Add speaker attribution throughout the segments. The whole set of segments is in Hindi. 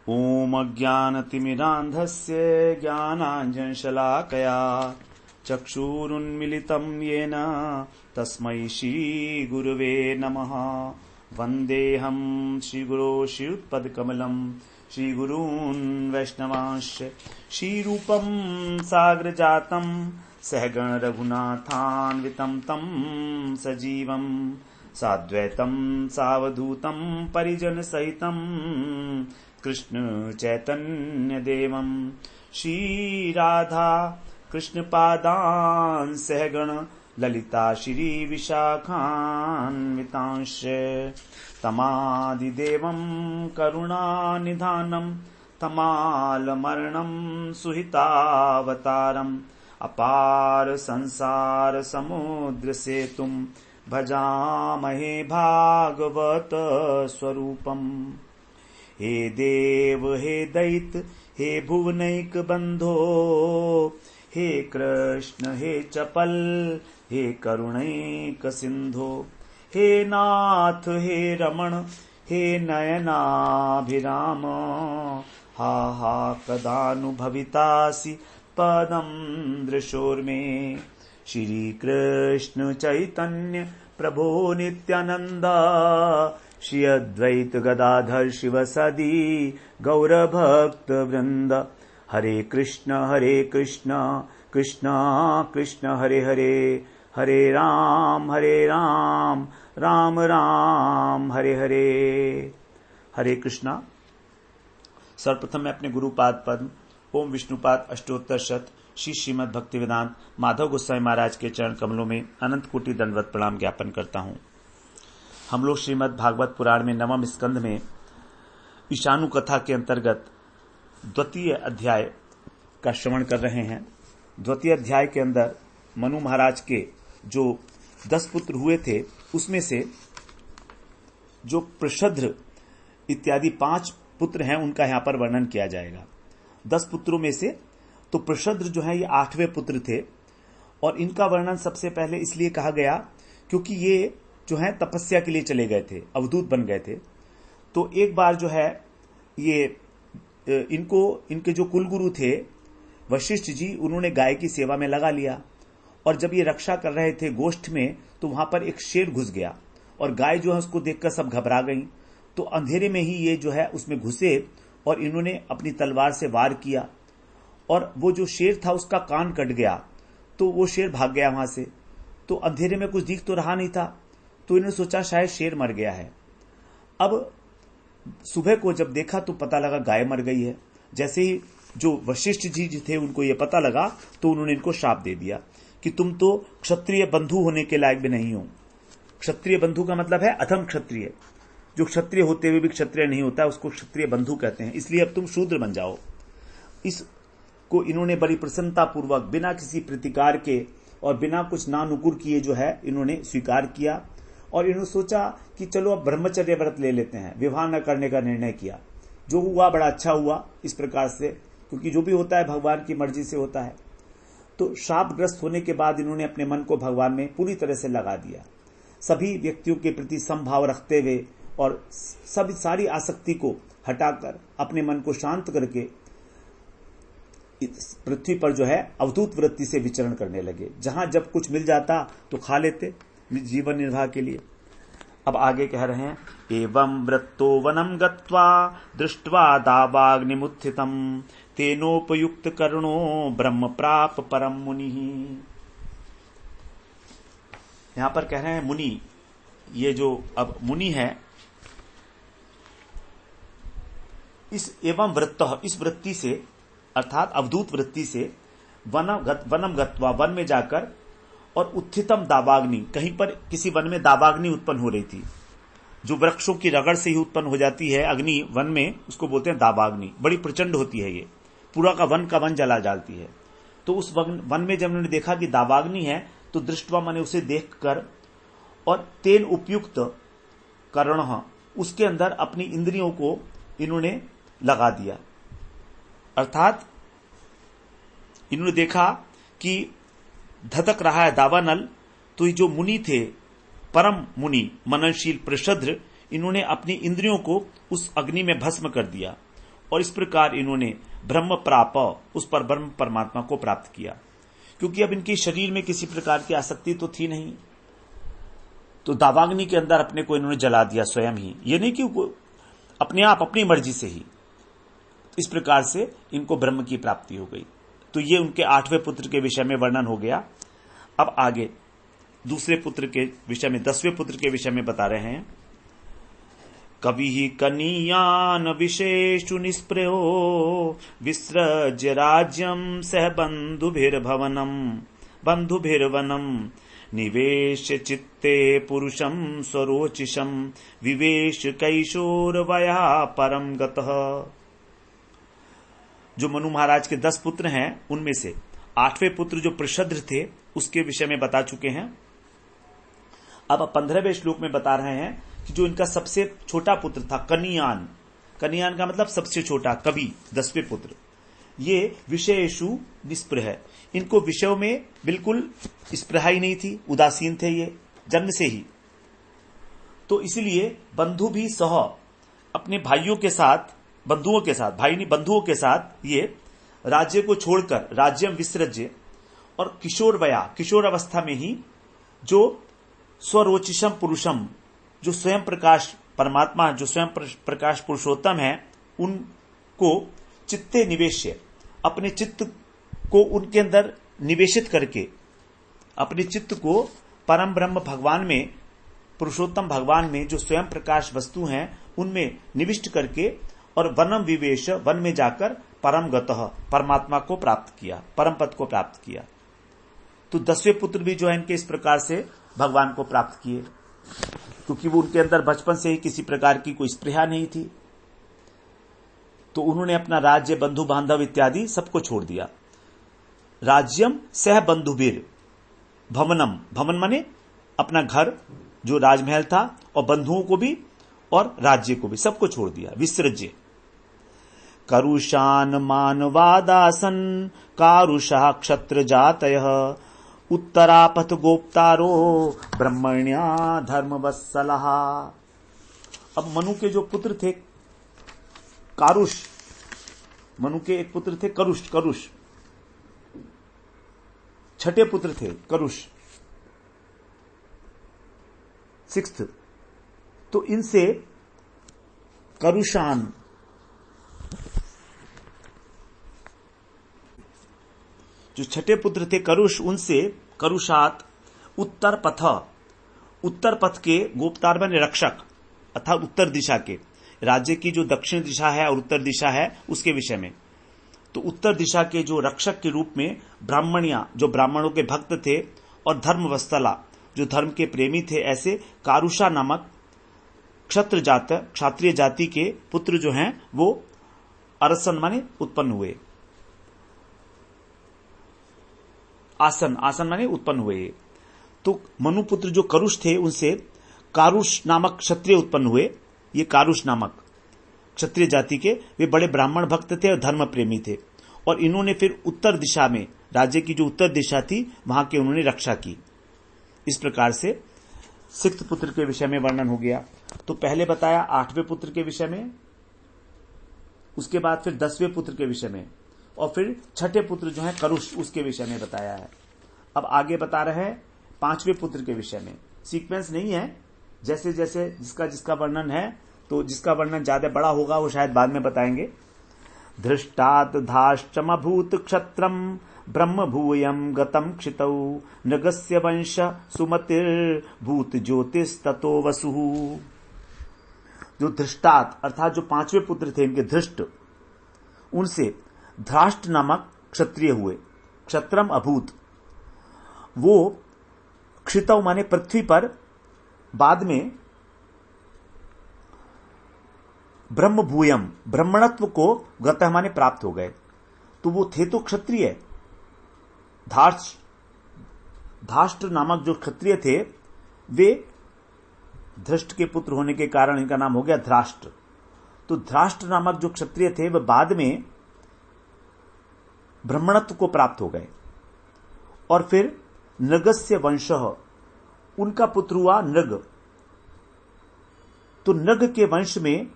Speaker 1: ओम अज्ञानतिमिरान्धस्य ज्ञानाञ्जनशलाकया चक्षुरुन्मिलितं येन तस्मै श्रीगुरवे नमः। वन्देऽहं श्रीगुरो श्रीयुतपदकमलं श्रीगुरून् वैष्णवांश्च श्रीरूपं साग्रजातं सहगण रघुनाथान्वितं तं सजीवं साद्वैतं सावधूतं परिजन सहितं कृष्ण चैतन्य देवं श्री राधा कृष्ण पादान् सहगण ललिता श्री विशाखान्वितांश्च तमादिदेवं करुणानिधानं तमालमर्णं सुहितावतारम् अपार संसार समुद्र सेतुं भजामहे भागवत स्वरूपम्। हे देव हे दैत हे भुवनैक बंधो हे कृष्ण हे चपल हे करुणैक सिंधो हे नाथ हे रमण हे नयनाभिराम हा हा कदानुभवितासि पदं दृशोर्मे। श्री कृष्ण चैतन्य प्रभो नित्यानंद श्री अद्वैत गदाधर शिवसदी गौरभक्त वृंद। हरे कृष्ण कृष्ण कृष्ण हरे हरे, हरे राम राम राम हरे हरे। हरे कृष्णा। सर्वप्रथम मैं अपने गुरुपाद पद्म ओम विष्णुपाद अष्टोत्तर शत श्री श्रीमद् भक्तिवेदांत माधव गोस्वामी महाराज के चरण कमलों में अनंत कोटि दंडवत प्रणाम ज्ञापन करता हूं। हम लोग श्रीमद् भागवत पुराण में नवम स्कंध में ईशानु कथा के अंतर्गत द्वितीय अध्याय का श्रवण कर रहे हैं। द्वितीय अध्याय के अंदर मनु महाराज के जो 10 पुत्र हुए थे उसमें से जो प्रशद्र इत्यादि 5 पुत्र हैं उनका यहां पर वर्णन किया जाएगा। 10 पुत्रों में से तो प्रशद्र जो है ये 8वें पुत्र थे और इनका वर्णन सबसे पहले इसलिए कहा गया क्योंकि ये जो है तपस्या के लिए चले गए थे, अवधूत बन गए थे। तो एक बार जो है ये इनके जो कुलगुरु थे वशिष्ठ जी, उन्होंने गाय की सेवा में लगा लिया और जब ये रक्षा कर रहे थे गोष्ठ में तो वहां पर एक शेर घुस गया और गाय जो है उसको देखकर सब घबरा गई। तो अंधेरे में ही ये जो है उसमें घुसे और इन्होंने अपनी तलवार से वार किया और वो जो शेर था उसका कान कट गया तो वो शेर भाग गया वहां से। तो अंधेरे में कुछ दिख तो रहा नहीं था तो इन्होंने सोचा शायद शेर मर गया है। अब सुबह को जब देखा तो पता लगा गाय मर गई है। जैसे ही जो वशिष्ठ जी थे उनको ये पता लगा तो उन्होंने इनको शाप दे दिया कि तुम तो क्षत्रिय बंधु होने के लायक भी नहीं हो। क्षत्रिय बंधु का मतलब है अधम क्षत्रिय, जो क्षत्रिय होते हुए भी क्षत्रिय नहीं होता उसको क्षत्रिय बंधु कहते हैं, इसलिए अब तुम शूद्र बन जाओ। इसको इन्होंने बड़ी प्रसन्नता पूर्वक बिना किसी प्रतिकार के और बिना कुछ नानुकुर किए जो है इन्होंने स्वीकार किया और इन्होंने सोचा कि चलो अब ब्रह्मचर्य व्रत ले लेते हैं, विवाह न करने का निर्णय किया। जो हुआ बड़ा अच्छा हुआ इस प्रकार से, क्योंकि जो भी होता है भगवान की मर्जी से होता है। तो शापग्रस्त होने के बाद इन्होंने अपने मन को भगवान में पूरी तरह से लगा दिया, सभी व्यक्तियों के प्रति समभाव रखते हुए और सारी आसक्ति को हटाकर अपने मन को शांत करके पृथ्वी पर जो है अवधूत वृत्ति से विचरण करने लगे। जहां जब कुछ मिल जाता तो खा लेते जीवन निर्वाह के लिए। अब आगे कह रहे हैं, एवं वृत्तो वनम गत्वा दृष्ट्वा दावाग्निमुत्थितम तेनोपयुक्त कर्णो ब्रह्म प्राप परम मुनि। यहां पर कह रहे हैं मुनि, ये जो अब मुनि है इस एवं वृत्त इस वृत्ति से अर्थात अवधूत वृत्ति से वनम गत्वा वन में जाकर और उत्थितम दावाग्नि, कहीं पर किसी वन में दावाग्नि उत्पन्न हो रही थी, जो वृक्षों की रगड़ से ही उत्पन्न हो जाती है अग्नि वन में, उसको बोलते हैं दावाग्नि। बड़ी प्रचंड होती है, ये पूरा का वन जला डालती है। तो उस वन में जब उन्होंने देखा कि दावाग्नि है तो दृष्टवा माने उसे देखकर और तेन उपयुक्त कर्ण, उसके अंदर अपनी इंद्रियों को इन्होंने लगा दिया। अर्थात इन्होंने देखा कि धधक रहा है दावानल, तो ये जो मुनि थे परम मुनि मननशील प्रशद्र, इन्होंने अपनी इंद्रियों को उस अग्नि में भस्म कर दिया और इस प्रकार इन्होंने ब्रह्म प्राप उस पर ब्रह्म परमात्मा को प्राप्त किया। क्योंकि अब इनके शरीर में किसी प्रकार की आसक्ति तो थी नहीं, तो दावाग्नि के अंदर अपने को इन्होंने जला दिया स्वयं ही, ये नहीं कि अपने आप अपनी मर्जी से ही। इस प्रकार से इनको ब्रह्म की प्राप्ति हो गई। तो ये उनके 8वें पुत्र के विषय में वर्णन हो गया। अब आगे दूसरे पुत्र के विषय में, 10वें पुत्र के विषय में बता रहे हैं। कवि ही कनीयान विशेषु निष्प्रयो विसृज्य राज्यम सह बंधुभिर्वनम निवेश चित्ते पुरुषम स्वरोचिषम विवेश कैशोर वया परम गतः। जो मनु महाराज के 10 पुत्र हैं उनमें से 8वें पुत्र जो प्रशद्र थे उसके विषय में बता चुके हैं। अब 15वें श्लोक में बता रहे हैं कि जो इनका सबसे छोटा पुत्र था कनियान, कनियान का मतलब सबसे छोटा, कवि 10वें पुत्र, ये विषयेषु निस्पृह है। इनको विषयों में बिल्कुल स्पृहा ही नहीं थी, उदासीन थे ये जन्म से ही। तो इसलिए बंधु भी सह अपने भाइयों के साथ, बंधुओं के साथ, भाई नहीं बंधुओं के साथ ये राज्य को छोड़कर राज्यम विसृज्य, और किशोर वया, किशोर अवस्था में ही जो स्वरोचिषम पुरुषम, जो स्वयं प्रकाश परमात्मा, जो स्वयं प्रकाश पुरुषोत्तम है, उनको चित्ते निवेश्य, अपने चित्त को उनके अंदर निवेशित करके, अपने चित्त को परम ब्रह्म भगवान में, पुरुषोत्तम भगवान में जो स्वयं प्रकाश वस्तु हैं उनमें निविष्ट करके, और वनम विवेश, वन में जाकर परम गतः, परमात्मा को प्राप्त किया, परम पद को प्राप्त किया। तो 10वें पुत्र भी जो है इनके इस प्रकार से भगवान को प्राप्त किए, क्योंकि वो उनके अंदर बचपन से ही किसी प्रकार की कोई स्पृहा नहीं थी। तो उन्होंने अपना राज्य, बंधु बांधव इत्यादि सबको छोड़ दिया। राज्यम सह बंधुभिर भवनम, भवन माने अपना घर जो राजमहल था, और बंधुओं को भी और राज्य को भी, सबको छोड़ दिया। विसृज्य करुषान मानवादासन कारुषा क्षत्र जातयः उत्तरापथ गोप्तारो ब्रह्मण्या धर्मवत्सलः। अब मनु के जो पुत्र थे कारुष, मनु के एक पुत्र थे करुष, करुष छठे पुत्र थे करुष, 6th। तो इनसे करुषान, जो छठे पुत्र थे करुष, उनसे करुषात उत्तर पथ, उत्तर पथ के गोप्तार बने रक्षक, अर्थात उत्तर दिशा के, राज्य की जो दक्षिण दिशा है और उत्तर दिशा है उसके विषय में। तो उत्तर दिशा के जो रक्षक के रूप में ब्राह्मणिया, जो ब्राह्मणों के भक्त थे, और धर्मवत्सला, जो धर्म के प्रेमी थे, ऐसे कारुषा नामक क्षत्र जात, क्षत्रिय जाति के पुत्र जो हैं वो अरसन माने उत्पन्न हुए, आसन, आसन माने उत्पन्न हुए। तो मनुपुत्र जो करुष थे उनसे कारुष नामक क्षत्रिय उत्पन्न हुए। ये कारुष नामक क्षत्रिय जाति के वे बड़े ब्राह्मण भक्त थे और धर्म प्रेमी थे, और इन्होंने फिर उत्तर दिशा में, राज्य की जो उत्तर दिशा थी वहां के उन्होंने रक्षा की। इस प्रकार से 6th पुत्र के विषय में वर्णन हो गया। तो पहले बताया 8वें पुत्र के विषय में, उसके बाद फिर 10वें पुत्र के विषय में, और फिर छठे पुत्र जो है करुष, उसके विषय में बताया है। अब आगे बता रहे हैं 5वें पुत्र के विषय में। सीक्वेंस नहीं है, जैसे जैसे जिसका जिसका वर्णन है, तो जिसका वर्णन ज्यादा बड़ा होगा वो शायद बाद में बताएंगे। धृष्टात् धाश्चमभूत क्षत्रम ब्रह्म भूयम गतम क्षितौ नगस्य वंश सुमतिर्भूत ज्योतिस्ततो वसुः। जो धृष्टात् अर्थात जो 5वें पुत्र थे इनके धृष्ट, उनसे धृष्ट नामक क्षत्रिय हुए। क्षत्रम अभूत, वो क्षितौ माने पृथ्वी पर, बाद में ब्रह्म भूयम, ब्रह्मणत्व को गतः माने प्राप्त हो गए। तो वो थे तो क्षत्रिय, धाष्ट नामक जो क्षत्रिय थे वे धृष्ट के पुत्र होने के कारण इनका नाम हो गया धृष्ट। तो धृष्ट नामक जो क्षत्रिय थे वह बाद में ब्रह्मणत्व को प्राप्त हो गए। और फिर नगस्य वंशः, उनका पुत्र हुआ नग। तो नग के वंश में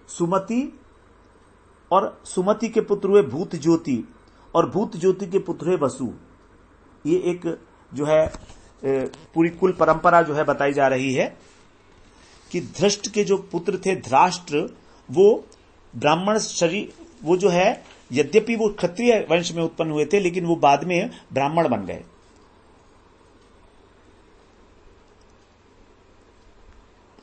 Speaker 1: सुमति और सुमति के पुत्र हुए भूत ज्योति, और भूत ज्योति के पुत्र हुए वसु। ये एक जो है पूरी कुल परंपरा जो है बताई जा रही है कि धृष्ट के जो पुत्र थे धराष्ट्र, वो ब्राह्मण शरीर, वो जो है यद्यपि वो क्षत्रिय वंश में उत्पन्न हुए थे, लेकिन वो बाद में ब्राह्मण बन गए।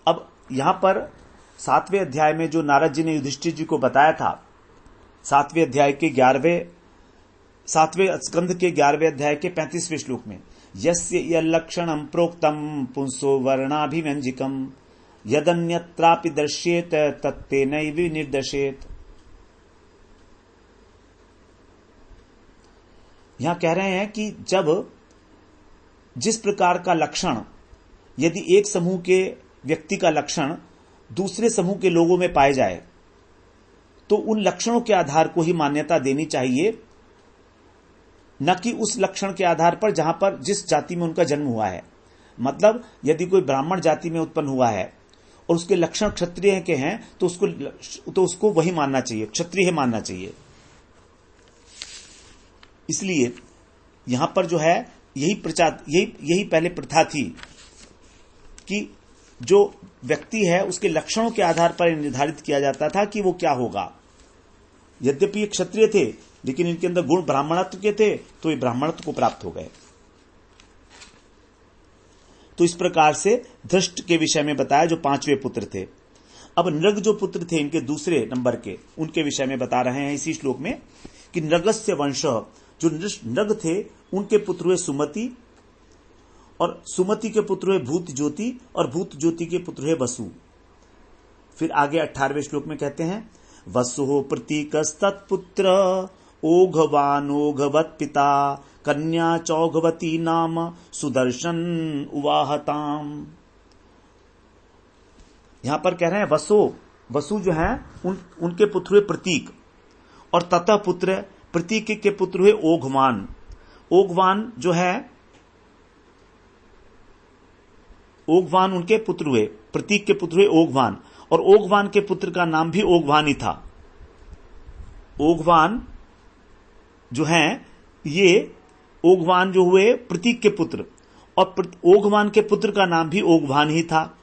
Speaker 1: अब यहां पर 7वें अध्याय में जो नारद जी ने युधिष्ठिर जी को बताया था, 7वें अध्याय के 7वें स्कंध के 11वें अध्याय के 35वें श्लोक में, यस्य यल्लक्षणं प्रोक्तम पुंसो वर्णाभिव्यंजिकम यदन्यत्रापि दर्श्येत तत्तेनैव निर्दशेत। यहां कह रहे हैं कि जब जिस प्रकार का लक्षण यदि एक समूह के व्यक्ति का लक्षण दूसरे समूह के लोगों में पाए जाए तो उन लक्षणों के आधार को ही मान्यता देनी चाहिए, न कि उस लक्षण के आधार पर जहां पर जिस जाति में उनका जन्म हुआ है। मतलब यदि कोई ब्राह्मण जाति में उत्पन्न हुआ है और उसके लक्षण क्षत्रिय के हैं तो उसको वही मानना चाहिए, क्षत्रिय मानना चाहिए। इसलिए यहां पर जो है यही पहले प्रथा थी कि जो व्यक्ति है उसके लक्षणों के आधार पर निर्धारित किया जाता था कि वो क्या होगा। यद्यपि ये क्षत्रिय थे लेकिन इनके अंदर गुण ब्राह्मणत्व के थे तो ये ब्राह्मणत्व को प्राप्त हो गए। तो इस प्रकार से धृष्ट के विषय में बताया जो 5वें पुत्र थे। अब नृग जो पुत्र थे इनके दूसरे नंबर के, उनके विषय में बता रहे हैं इसी श्लोक में कि नृगस्य वंश, जो नृग थे उनके पुत्र हुए सुमति, और सुमति के पुत्र हुए भूत ज्योति, और भूत ज्योति के पुत्र हुए वसु। फिर आगे 18वें श्लोक में कहते हैं वसु प्रतीकस्तत्पुत्र ओघवानोघवत पिता कन्या चौघवती नाम सुदर्शन उवाहताम। यहां पर कह रहे हैं वसु जो है उनके पुत्र हुए प्रतीक, और ततः पुत्र प्रतीक के पुत्र हुए ओघवान। ओघवान जो है ओघवान उनके पुत्र हुए, प्रतीक के पुत्र हुए ओघवान, और ओघवान के पुत्र का नाम भी ओघवान ही था। ओघवान जो हैं ये ओघवान जो हुए प्रतीक के पुत्र, और ओघवान के पुत्र का नाम भी ओघवान ही था,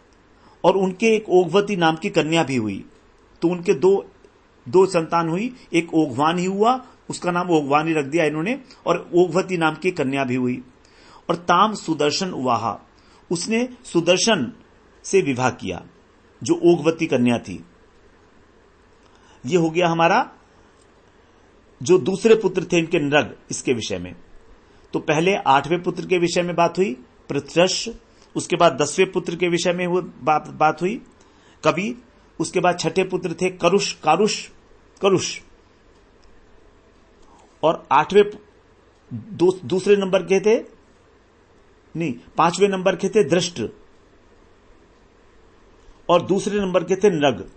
Speaker 1: और उनके एक ओघवती नाम की कन्या भी हुई। तो उनके दो संतान हुई, एक ओघवान ही हुआ, उसका नाम ओघवान ही रख दिया इन्होंने, और ओघवती नाम की कन्या भी हुई। और ताम सुदर्शन उवाहा, उसने सुदर्शन से विवाह किया जो ओघवती कन्या थी। यह हो गया हमारा जो दूसरे पुत्र थे इनके नृग, इसके विषय में। तो पहले 8वें पुत्र के विषय में बात हुई पृथ्रश, उसके बाद 10वें पुत्र के विषय में बात हुई कवि, उसके बाद 6ठे पुत्र थे करुष, और 8वें दूसरे नंबर के थे, नहीं 5वें नंबर के थे दृष्ट, और दूसरे नंबर के थे नृग।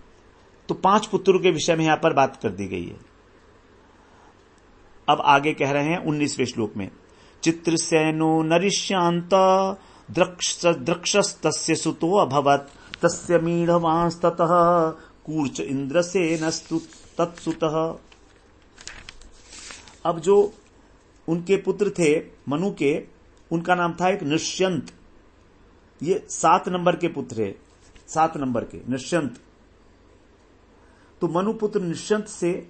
Speaker 1: तो 5 पुत्रों के विषय में यहां पर बात कर दी गई है। अब आगे कह रहे हैं 19वें श्लोक में चित्रसेनो नरिष्यांत द्रक्षस्तस्य सुतो अभवत् तस्य मीढवांस्ततः कूर्च इंद्रसेनस्तु तत्सुतः। अब जो उनके पुत्र थे मनु के, उनका नाम था एक निश्यंत। ये 7 नंबर के पुत्र है, 7 नंबर के निश्यंत। तो मनुपुत्र निश्यंत से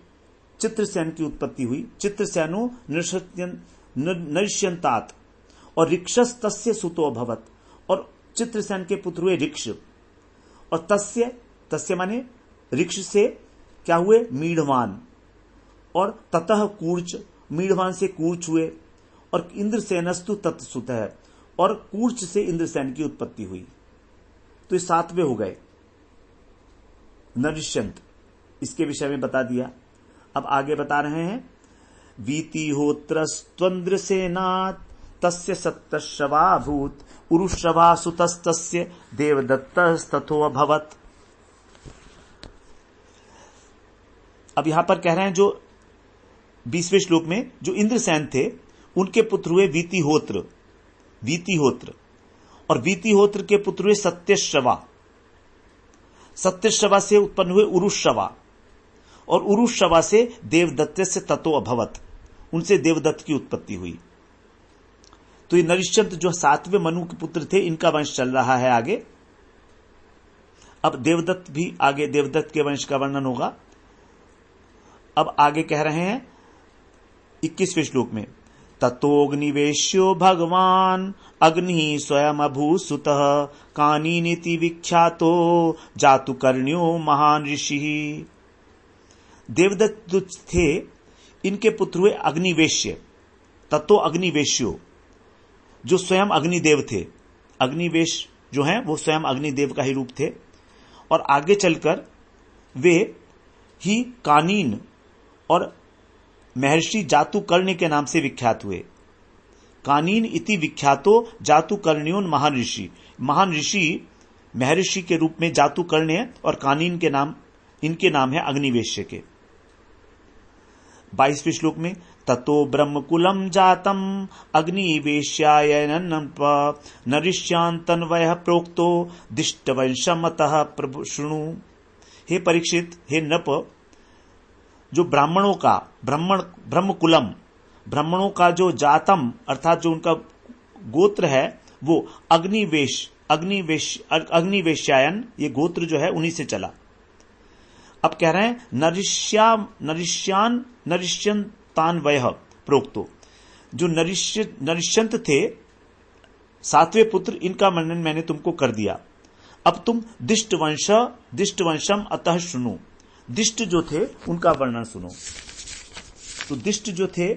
Speaker 1: चित्रसेन की उत्पत्ति हुई। चित्रसेनो नरिष्यंतात, और ऋक्षस तस्य सुतो अभवत्, और चित्रसेन के पुत्र हुए ऋक्ष, और तस्य माने ऋक्ष से क्या हुए मीढ़वान, और ततः कूर्च, मीढ़वान से कूर्च हुए, और इंद्रसेनस्तु तत्सुतः, और कूर्च से इंद्रसेन की उत्पत्ति हुई। तो ये 7वें हो गए नरिष्यंत, इसके विषय में बता दिया। अब आगे बता रहे हैं वीतिहोत्रस्त्वन्द्रसेनात् तस्य सप्तश्रवाभूत उरुश्रवा सुतस्तस्य देवदत्तस्तथो अभवत्। अब यहां पर कह रहे हैं जो 20वें श्लोक में जो इंद्रसेन थे उनके पुत्र हुए वीतिहोत्र, और वीतिहोत्र के पुत्र हुए सत्यश्रवा, सत्यश्रवा से उत्पन्न हुए उरुश्रवा, और उरुशवा से देवदत्त से ततो अभवत, उनसे देवदत्त की उत्पत्ति हुई। तो ये नरिश्चंद जो 7वें मनु के पुत्र थे, इनका वंश चल रहा है आगे। अब देवदत्त भी आगे, देवदत्त के वंश का वर्णन होगा। अब आगे कह रहे हैं 21वें श्लोक में, ततोऽग्निवेश्यो भगवान अग्नि स्वयं अभूसुतः कानीनिति विख्यातो जातुकर्ण्यो महान ऋषि। देवदत्त थे, इनके पुत्र हुए अग्निवेश्य। ततो अग्निवेश्यो, जो स्वयं अग्निदेव थे। अग्निवेश जो हैं वो स्वयं अग्निदेव का ही रूप थे। और आगे चलकर वे ही कानीन और महर्षि जातुकर्ण्य के नाम से विख्यात हुए। कानीन इति विख्यातो जातुकर्ण्योन महान ऋषि। महान ऋषि महर्षि के रूप में जातुकर्ण्य और कानीन के नाम, इनके नाम है अग्निवेश्य के। 22वें श्लोक में, ततो ब्रह्मकुलम जातम अग्निवेश्याय नरिष्यांतन्वयः प्रोक्तो दिष्टवंशम अतः प्रभु शृणु। हे परीक्षित, हे नृप, जो ब्राह्मणों का ब्रह्मकुलम, ब्राह्मणों का जो जातम अर्थात जो उनका गोत्र है वो अग्निवेश्यायन, ये गोत्र जो है उन्हीं से चला। अब कह रहे हैं नरिष्यंतान्वयः प्रोक्तो, जो नरिष्यंत थे 7वें पुत्र, इनका वर्णन मैंने तुमको कर दिया। अब तुम दिष्टवंशम अतः सुनो, दिष्ट जो थे उनका वर्णन सुनो। तो दिष्ट जो थे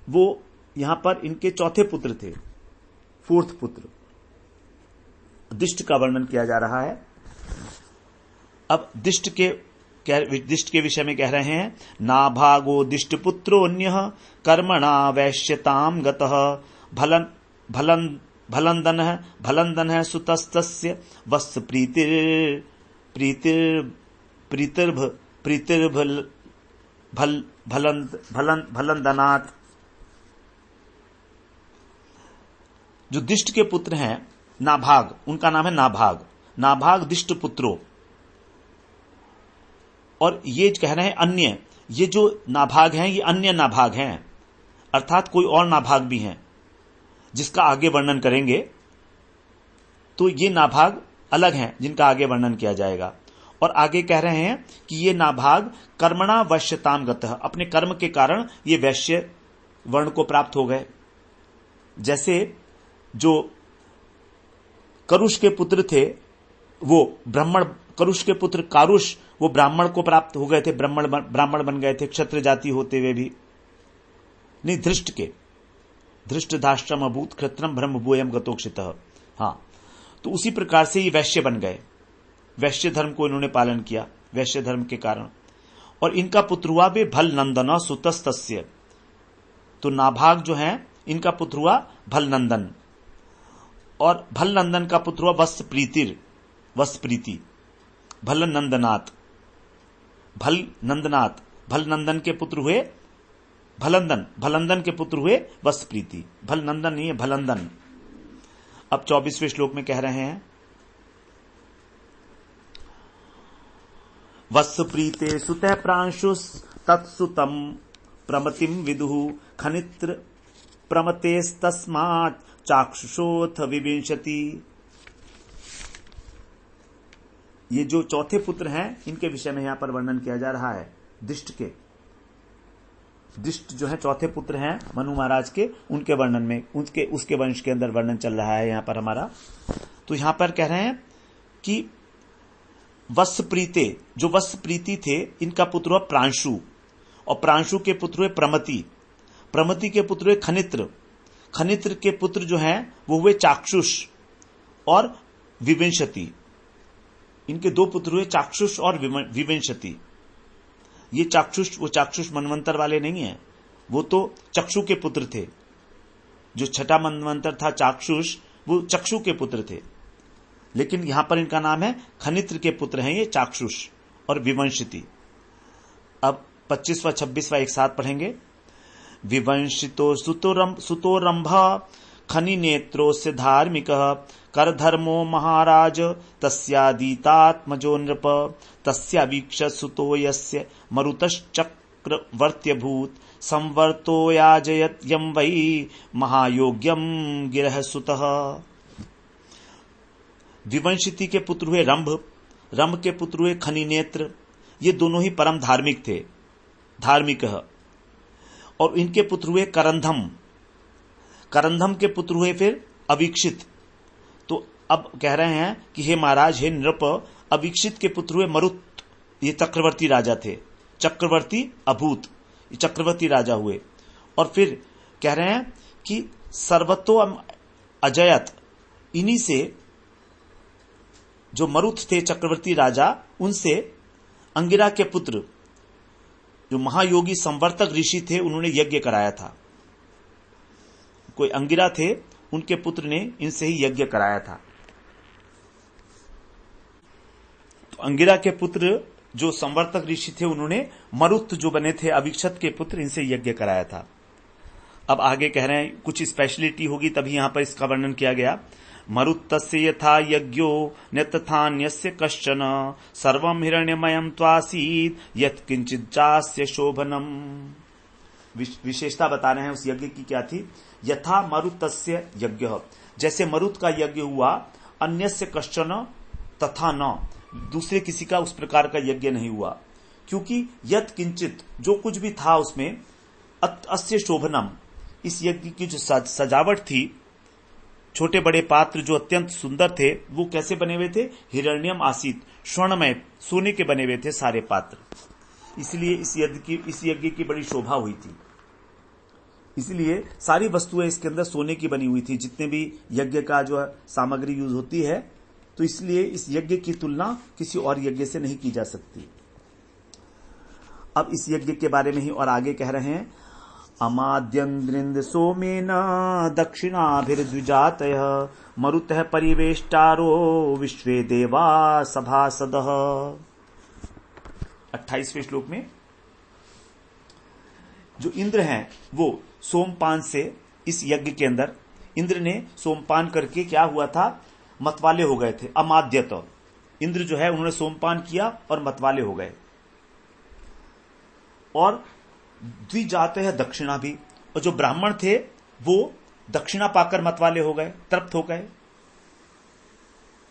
Speaker 1: वो यहां पर इनके चौथे पुत्र थे, 4th पुत्र। दिष्ट का वर्णन किया जा रहा है। अब दिष्ट के विषय में कह रहे हैं, नाभागो दिष्ट पुत्रोऽन्यः कर्मणा वैश्यताम गतः भलंदनः सुतस्तस्य वत्स भलंदनात्। जो दिष्ट के पुत्र हैं नाभाग, उनका नाम है नाभाग दिष्ट पुत्रो। और ये कह रहे हैं अन्य, ये जो नाभाग हैं ये अन्य नाभाग हैं, अर्थात कोई और नाभाग भी हैं जिसका आगे वर्णन करेंगे। तो ये नाभाग अलग हैं जिनका आगे वर्णन किया जाएगा। और आगे कह रहे हैं कि ये नाभाग कर्मणा वैश्यताम गतः, अपने कर्म के कारण ये वैश्य वर्ण को प्राप्त हो गए। जैसे जो करुष के पुत्र थे वो ब्राह्मण, करुष के पुत्र कारुष वो ब्राह्मण को प्राप्त हो गए थे, ब्राह्मण बन गए थे क्षत्र जाति होते हुए भी नहीं। धृष्ट धाष्ट्रम अभूत क्षत्रम ब्रह्म भूयम गतोक्षितः। हाँ, तो उसी प्रकार से ये वैश्य बन गए, वैश्य धर्म को इन्होंने पालन किया वैश्य धर्म के कारण। और इनका पुत्र हुआ भी भल नंदन सुतस्तस्य। तो नाभाग जो है इनका पुत्र हुआ भल नंदन, और भल नंदन का पुत्र हुआ वत्सप्रीति। भल नंदनाथ, भल नंदन के पुत्र हुए भलंदन के पुत्र हुए वत्सप्रीति। भल नंदन नहीं है, भलंदन। अब 24वें श्लोक में कह रहे हैं, वत्सप्रीते सुतः प्रांशुस तत्सुतम प्रमतिम विदुः खनित्र प्रमतेस्तस्मात् चाक्षुषोथ विविंशति। ये जो चौथे पुत्र हैं इनके विषय में यहां पर वर्णन किया जा रहा है। दिष्ट जो है चौथे पुत्र हैं मनु महाराज के, उनके वर्णन में उसके वंश के अंदर वर्णन चल रहा है यहां पर हमारा। तो यहां पर कह रहे हैं कि वत्सप्रीते, जो वत्सप्रीति थे इनका पुत्र हुआ प्रांशु, और प्रांशु के पुत्र हुए प्रमति के पुत्र हुए खनित्र के पुत्र जो हैं वो हुए चाक्षुष और विविंशति। इनके दो पुत्र हुए चाक्षुष और विविंशति। ये चाक्षुष, वो चाक्षुष मनवंतर वाले नहीं है, वो तो चक्षु के पुत्र थे। जो छठा मनवंतर था चाक्षुष, वो चक्षु के पुत्र थे। लेकिन यहां पर इनका नाम है खनित्र के पुत्र हैं ये चाक्षुष और विवंशिति। अब 25वां 26वां एक साथ पढ़ेंगे। विवंशितो सुतोरंभ खनि नेत्रोस्य धार्मिकः करधर्मो महाराज तस्यादीतात्मजो नृप तस्यावीक्ष सुतो यस्य मरुतश्चक्रवर्त्यभूत संवर्तो याजयत यं वै महायोग्यम गिरह सुतः। द्विवंशिति के पुत्र हुए रंभ, रंभ के पुत्र हुए खनि नेत्र, ये दोनों ही परम धार्मिक थे, धार्मिक। और इनके पुत्र हुए करंधम, करंधम के पुत्र हुए फिर अवीक्षित। तो अब कह रहे हैं कि हे महाराज, हे नृप, अवीक्षित के पुत्र हुए मरुत, ये चक्रवर्ती राजा थे, चक्रवर्ती अभूत, ये चक्रवर्ती राजा हुए। और फिर कह रहे हैं कि सर्वतो अजयत, इन्हीं से जो मरुत थे चक्रवर्ती राजा, उनसे अंगिरा के पुत्र जो महायोगी संवर्तक ऋषि थे, उन्होंने यज्ञ कराया था। कोई अंगिरा थे, उनके पुत्र ने इनसे ही यज्ञ कराया था। तो अंगिरा के पुत्र जो संवर्तक ऋषि थे, उन्होंने मरुत जो बने थे अवीक्षत के पुत्र, इनसे यज्ञ कराया था। अब आगे कह रहे हैं कुछ स्पेशलिटी होगी, तभी यहां पर इसका वर्णन किया गया। मरुत्तस्य यथा यज्ञो न तथान्यस्य कश्चन सर्वं हिरण्यमयं त्वासीत् यत् किंचित् चास्य शोभनम। विशेषता बता रहे हैं उस यज्ञ की क्या थी। यथा मरुतस्य यज्ञ, जैसे मरुत का यज्ञ हुआ, अन्यस्य कश्चन तथा न, दूसरे किसी का उस प्रकार का यज्ञ नहीं हुआ, क्योंकि यत् किंचित, जो कुछ भी था उसमें, अस्य शोभनम, इस यज्ञ की जो सजावट थी, छोटे बड़े पात्र जो अत्यंत सुंदर थे, वो कैसे बने हुए थे, हिरण्यम आसीत, स्वर्णमय, सोने के बने हुए थे सारे पात्र। इसलिए इस यज्ञ की बड़ी शोभा हुई थी। इसलिए सारी वस्तुएं इसके अंदर सोने की बनी हुई थी, जितने भी यज्ञ का जो सामग्री यूज होती है। तो इसलिए इस यज्ञ की तुलना किसी और यज्ञ से नहीं की जा सकती। अब इस यज्ञ के बारे में ही और आगे कह रहे हैं। अमाद्यन्द्रिंद सोमेन दक्षिणाभिर्द्विजातयः मरुतः परिवेष्टारो विश्वे देवा सभासदः। 28वें श्लोक में जो इंद्र हैं वो सोमपान से, इस यज्ञ के अंदर इंद्र ने सोमपान करके क्या हुआ था, मतवाले हो गए थे। अमाद्यत, इंद्र जो है उन्होंने सोमपान किया और मतवाले हो गए। और द्विजात है दक्षिणा भी, और जो ब्राह्मण थे वो दक्षिणा पाकर मतवाले हो गए, तृप्त हो गए।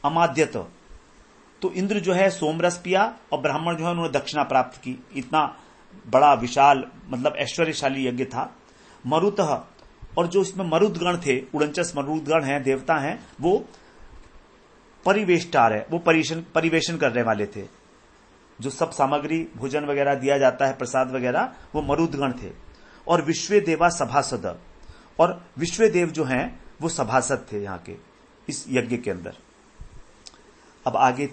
Speaker 1: अमाद्यत, तो इंद्र जो है सोमरस पिया और ब्राह्मण जो है उन्होंने दक्षिणा प्राप्त की। इतना बड़ा विशाल, मतलब ऐश्वर्यशाली यज्ञ था। मरुतः, और जो इसमें मरुदगण थे, उड़नचस मरुदगण हैं, देवता हैं, वो परिवेष्टार है, वो परिवेशन करने वाले थे। जो सब सामग्री भोजन वगैरह दिया जाता है, प्रसाद वगैरह, वो मरुदगण थे। और विश्वे देवा सभासद, और विश्वे देव जो हैं वो सभासद थे यहाँ के इस यज्ञ के अंदर। अब आगे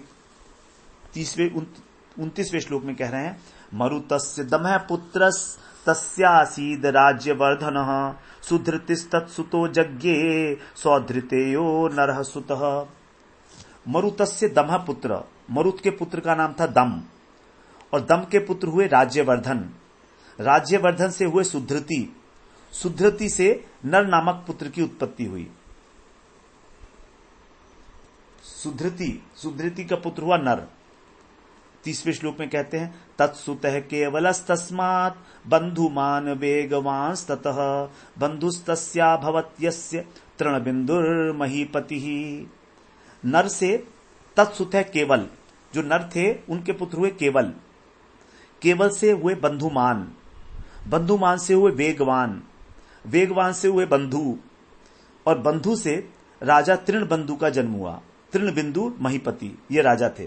Speaker 1: 29वें श्लोक में कह रहे हैं। मरुतस्य दमः पुत्रस् तस्यासीद राज्यवर्धनः सुधृतिस्तत्सुतो यज्ञे सौधृतेयो नरः सुतः। मरुतस्य दमः पुत्र, मरुत के पुत्र का नाम था दम, और दम के पुत्र हुए राज्यवर्धन, राज्यवर्धन से हुए सुधृति, सुधृति से नर नामक पुत्र की उत्पत्ति हुई। सुधृति का पुत्र हुआ नर। 30वें श्लोक में कहते हैं। तत्सुतः केवलस्तस्मात् बंधुमान वेगवांस्ततः बंधुस्तस्या भवत्यस्य तृणबिंदुर्महीपतिः। नर से तत्सुतः केवल, जो नर थे उनके पुत्र हुए केवल, केवल से हुए बंधुमान, बंधुमान से हुए वेगवान, वेगवान से हुए बंधु, और बंधु से राजा तृणबिंदु का जन्म हुआ। तृणबिंदु महीपति ये राजा थे।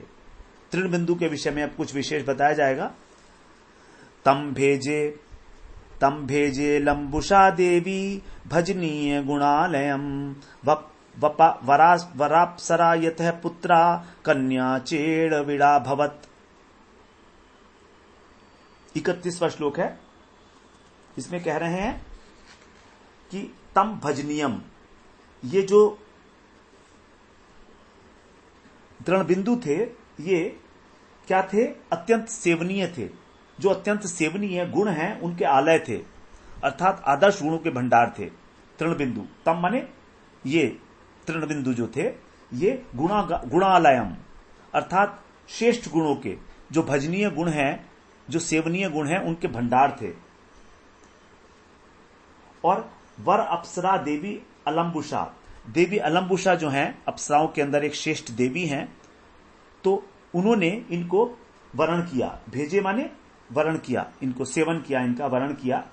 Speaker 1: तृणबिंदु के विषय में अब कुछ विशेष बताया जाएगा। तम भेजे लंबुषा देवी भजनीय गुणालयम वराप्सरा यतः पुत्रा कन्या चेड़ विड़ा भवत। 31वां श्लोक है। इसमें कह रहे हैं कि तम भजनीयम, ये जो तृणबिंदु थे ये क्या थे, अत्यंत सेवनीय थे। जो अत्यंत सेवनीय गुण हैं उनके आलय थे, अर्थात आदर्श गुणों के भंडार थे तृणबिंदु। तम माने ये तृणबिंदु जो थे ये गुणालयम अर्थात श्रेष्ठ गुणों के, जो भजनीय गुण हैं, जो सेवनीय गुण हैं, उनके भंडार थे। और वर अप्सरा देवी अलम्बुषा, देवी अलम्बुषा जो हैं अप्सराओं के अंदर एक श्रेष्ठ देवी हैं, तो उन्होंने इनको वरण किया, भेजे माने वरण किया, इनको सेवन किया, इनका वरण किया।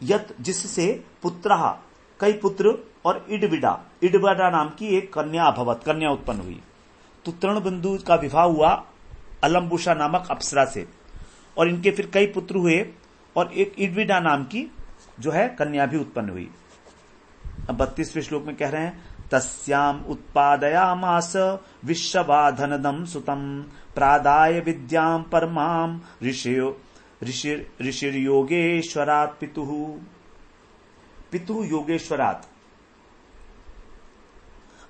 Speaker 1: यत जिससे पुत्रहा कई पुत्र और इडविडा नाम की एक कन्या अभवत, कन्या उत्पन्न हुई। तो तृणबिंदु का विवाह हुआ अलम्बुषा नामक अप्सरा से, और इनके फिर कई पुत्र हुए और एक इडविडा नाम की जो है कन्या भी उत्पन्न हुई। अब 32वें श्लोक में कह रहे हैं, तस्याम उत्पादयामास विश्ववाधनदम सुतम प्रादाय विद्याम परमाम ऋषिर्योगेश्वरात् पितुः योगेश्वरात्,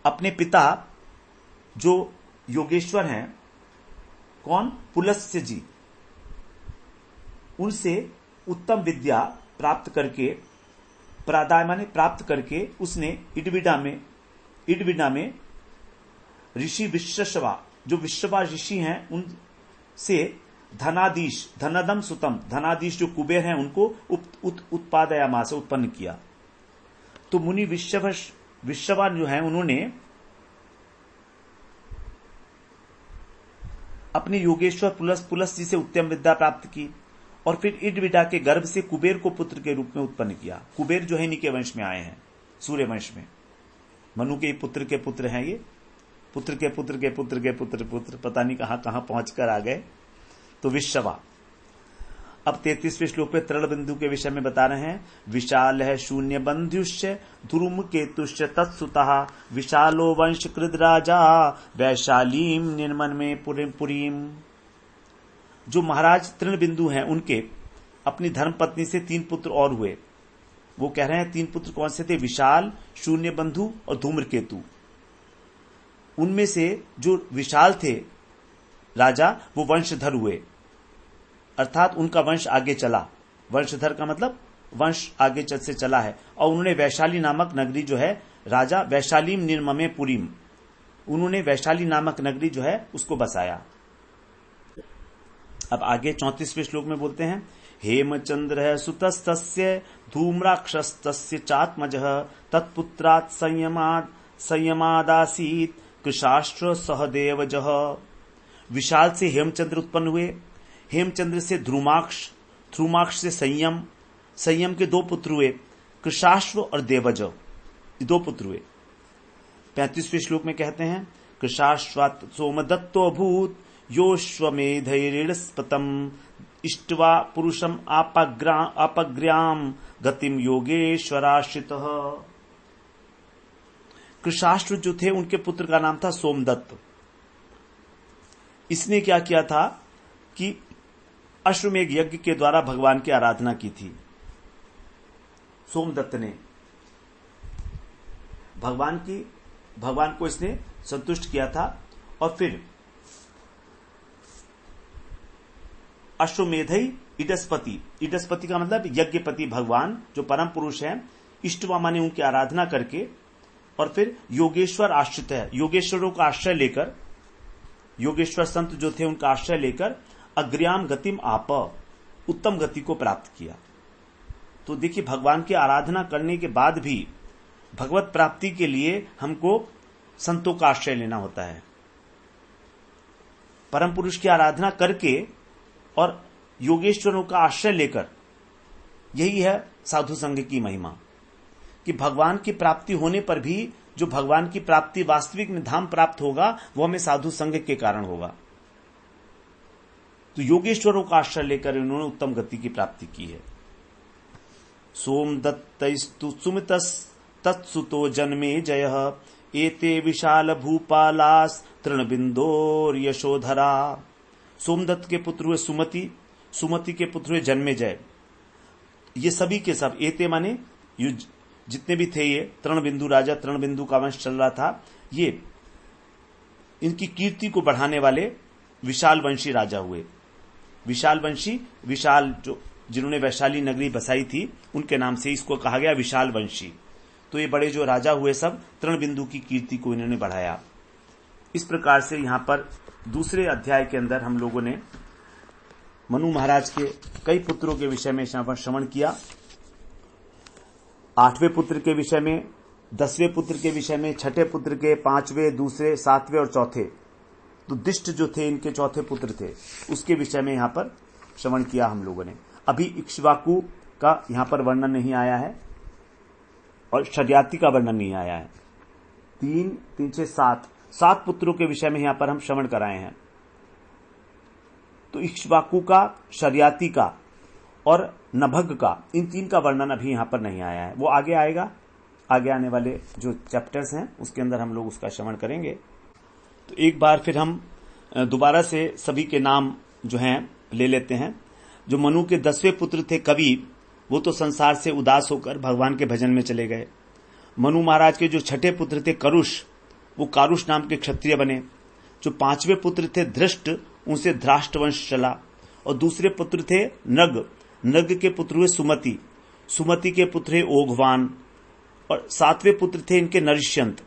Speaker 1: अपने पिता जो योगेश्वर हैं, कौन? पुलस्त्य जी, उनसे उत्तम विद्या प्राप्त करके, प्रादाय माने प्राप्त करके, उसने इडविडा में ऋषि विश्ववा, जो विश्ववा ऋषि हैं, उनसे धनाधीश धनदम सुतम, धनाधीश जो कुबेर हैं, उनको उत्पादयामा से उत्पन्न किया। तो मुनि विश्ववा जो हैं, उन्होंने अपने योगेश्वर पुलस जी से उत्तम विद्या प्राप्त की और फिर इडविडा के गर्भ से कुबेर को पुत्र के रूप में उत्पन्न किया। कुबेर जो है इन्हीं के वंश में आए हैं, सूर्य वंश में। मनु के पुत्र के पुत्र हैं ये, पुत्र के पुत्र के पुत्र के पुत्र, पता नहीं कहां कहां पहुंचकर आ गए। तो विश्ववा। अब 33वें श्लोक में तृणबिंदु के विषय में बता रहे हैं, विशाल है शून्य बंध्युष्य ध्रुम केतुष्य तत्सुतः विशालो वंश कृद राजा वैशालीम निर्मन में पुरीम। जो महाराज तृणबिंदु हैं, उनके अपनी धर्मपत्नी से 3 पुत्र और हुए। वो कह रहे हैं 3 पुत्र कौन से थे? विशाल, शून्य बंधु और धूम्रकेतु। उनमें से जो विशाल थे राजा, वो वंशधर हुए, अर्थात उनका वंश आगे चला। वंशधर का मतलब वंश आगे से चला है। और उन्होंने वैशाली नामक नगरी जो है, राजा वैशालीम निर्ममे पुरीम, उन्होंने वैशाली नामक नगरी जो है उसको बसाया। अब आगे 34वें श्लोक में बोलते हैं, हेमचंद्र सुतस्तस्य धूम्राक्षस्तस्य चात्मजः तत्पुत्रात् संयमादासीत कृशास्त्र सहदेवजः। विशाल से हेमचंद्र उत्पन्न हुए, हेमचंद्र से ध्रुमाक्ष से संयम के 2 पुत्र हुए, कृशाश्व और देवज, 2 पुत्र हुए। 35वें श्लोक में कहते हैं, कृशाश्वात् सोमदत्तो भूत योश्वमेधैरिडस्पतम इष्ट्वा पुरुषम अपग्र्याम गतिम योगेश्वराश्रितः। कृशाश्व जो थे, उनके पुत्र का नाम था सोमदत्त। इसने क्या किया था कि अश्वमेघ यज्ञ के द्वारा भगवान की आराधना की थी। सोमदत्त ने भगवान को इसने संतुष्ट किया था। और फिर अश्वमेधई इडस्पति का मतलब यज्ञपति भगवान जो परम पुरुष हैं, इष्टवा माने उनकी आराधना करके, और फिर योगेश्वर आश्रित है, योगेश्वरों का आश्रय लेकर, योगेश्वर संत जो थे उनका आश्रय लेकर अग्र्याम गतिम आप, उत्तम गति को प्राप्त किया। तो देखिए, भगवान की आराधना करने के बाद भी भगवत प्राप्ति के लिए हमको संतों का आश्रय लेना होता है। परम पुरुष की आराधना करके और योगेश्वरों का आश्रय लेकर, यही है साधु संघ की महिमा, कि भगवान की प्राप्ति होने पर भी जो भगवान की प्राप्ति वास्तविक में धाम प्राप्त होगा, वो हमें साधु संघ के कारण होगा। तो योगेश्वरों का आश्रय लेकर इन्होंने उत्तम गति की प्राप्ति की है। सोमदत्तस्तु सुमितस् तत्सुतो जन्मे जयः एते विशाल भूपालास तृणबिंदोर यशोधरा। सोमदत्त के पुत्र हुए सुमति के पुत्र हुए जन्मेजय। ये सभी के सब, एते माने जितने भी थे, ये तृणबिंदु राजा, तृणबिंदु का वंश चल रहा था, ये इनकी कीर्ति को बढ़ाने वाले विशाल वंशी राजा हुए। विशाल वंशी, विशाल जो जिन्होंने वैशाली नगरी बसाई थी, उनके नाम से इसको कहा गया विशाल वंशी। तो ये बड़े जो राजा हुए सब तृणबिंदु की कीर्ति को इन्होंने बढ़ाया। इस प्रकार से यहां पर दूसरे अध्याय के अंदर हम लोगों ने मनु महाराज के कई पुत्रों के विषय में श्रवण किया। 8वें पुत्र के विषय में, 10वें पुत्र के विषय में, 6ठे पुत्र के, 5वें, दूसरे, 7वें और चौथे, तो दिष्ट जो थे इनके चौथे पुत्र थे, उसके विषय में यहां पर श्रवण किया हम लोगों ने। अभी इक्ष्वाकु का यहां पर वर्णन नहीं आया है और शर्याति का वर्णन नहीं आया है। 3, 3, 6, 7 पुत्रों के विषय में यहां पर हम श्रवण कराए हैं। तो इक्ष्वाकु का, शर्याति का और नभग का, इन 3 का वर्णन अभी यहां पर नहीं आया है। वो आगे आएगा, आगे आने वाले जो चैप्टर्स हैं उसके अंदर हम लोग उसका श्रवण करेंगे। तो एक बार फिर हम दोबारा से सभी के नाम जो हैं ले लेते हैं। जो मनु के 10वें पुत्र थे कवि, वो तो संसार से उदास होकर भगवान के भजन में चले गए। मनु महाराज के जो 6ठे पुत्र थे करुष, वो कारुष नाम के क्षत्रिय बने। जो 5वें पुत्र थे धृष्ट, उनसे धृष्ट वंश चला। और दूसरे पुत्र थे नग, नग के पुत्र हुए सुमति, सुमति के पुत्र हुए ओघवान। और 7वें पुत्र थे इनके नरिष्यंत,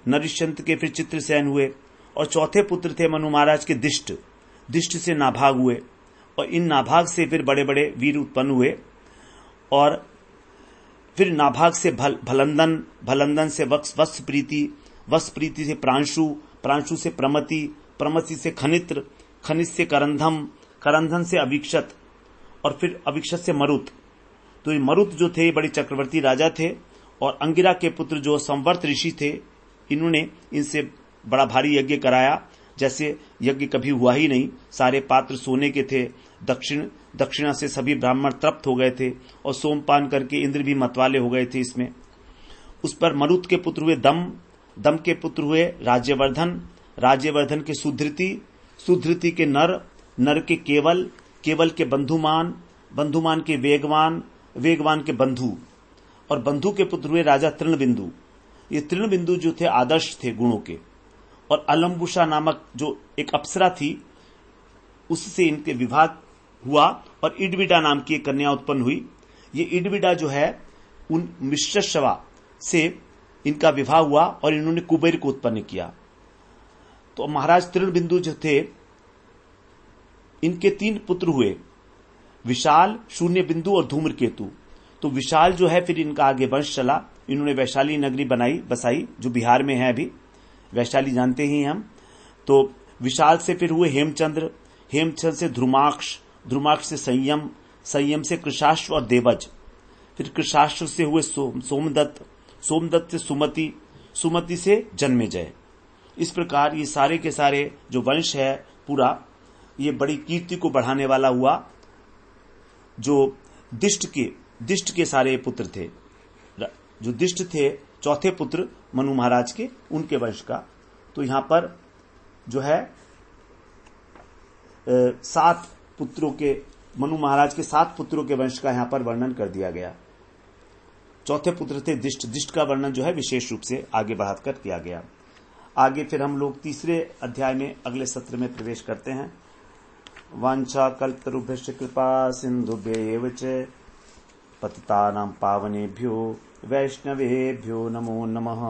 Speaker 1: नरिष्यंत के फिर चित्रसेन हुए। और चौथे पुत्र थे मनु महाराज के दिष्ट, दिष्ट से नाभाग हुए। और इन नाभाग से फिर बड़े बड़े वीर उत्पन्न हुए। और फिर नाभाग से भलंदन, भलंदन से वत्स प्रीति, वत्स प्रीति से प्रांशु, प्रांशु से प्रमति, प्रमति से खनित्र, खनित से करंधम, करंधन से अभिक्षत और फिर अभिक्षत से मरुत। तो ये मरुत जो थे बड़े चक्रवर्ती राजा थे। और अंगिरा के पुत्र जो संवर्त ऋषि थे, इन्होंने इनसे बड़ा भारी यज्ञ कराया, जैसे यज्ञ कभी हुआ ही नहीं। सारे पात्र सोने के थे, दक्षिणा से सभी ब्राह्मण तृप्त हो गए थे और सोमपान करके इंद्र भी मतवाले हो गए थे इसमें। उस पर मरुत के पुत्र हुए दम, दम के पुत्र हुए राज्यवर्धन, राज्यवर्धन के सुधृति, सुधृति के नर, नर के केवल, केवल के बंधुमान, बंधुमान के वेगवान, वेगवान के बंधु। और बंधु के पुत्र हुए राजा तृणबिंदु। ये तृणबिंदु जो थे आदर्श थे गुणों के। और अलम्बुषा नामक जो एक अप्सरा थी, उससे इनके विवाह हुआ और इडविडा नाम की एक कन्या उत्पन्न हुई। ये इडविडा जो है उन मिश्रशवा से इनका विवाह हुआ और इन्होंने कुबेर को उत्पन्न किया। तो महाराज तृणबिंदु जो थे, इनके 3 पुत्र हुए, विशाल, शून्य बिंदु और धूम्रकेतु। तो विशाल जो है फिर इनका आगे वंश चला। इन्होंने वैशाली नगरी बसाई जो बिहार में है अभी, वैशाली जानते ही हम। तो विशाल से फिर हुए हेमचंद्र, हेमचंद्र से ध्रुमाक्ष, ध्रुमाक्ष से संयम, संयम से कृशाश्व और देवज। फिर कृशाश्व से हुए सोमदत्त, सोमदत्त से सुमति, सुमति से जन्मेजय। इस प्रकार ये सारे के सारे जो वंश है पूरा, ये बड़ी कीर्ति को बढ़ाने वाला हुआ। जो दिष्ट के सारे पुत्र थे, जो दिष्ट थे चौथे पुत्र मनु महाराज के, उनके वंश का। तो यहां पर जो है 7 पुत्रों के, मनु महाराज के 7 पुत्रों के वंश का यहां पर वर्णन कर दिया गया। चौथे पुत्र थे दिष्ट, दिष्ट का वर्णन जो है विशेष रूप से आगे बढ़ाकर किया गया। आगे फिर हम लोग तीसरे अध्याय में अगले सत्र में प्रवेश करते हैं। वांछा कल्पतरुभ्यश्च कृपा सिंधुभ्यैव च पतितानां पावनेभ्यो वैष्णवेभ्यो नमो नमः।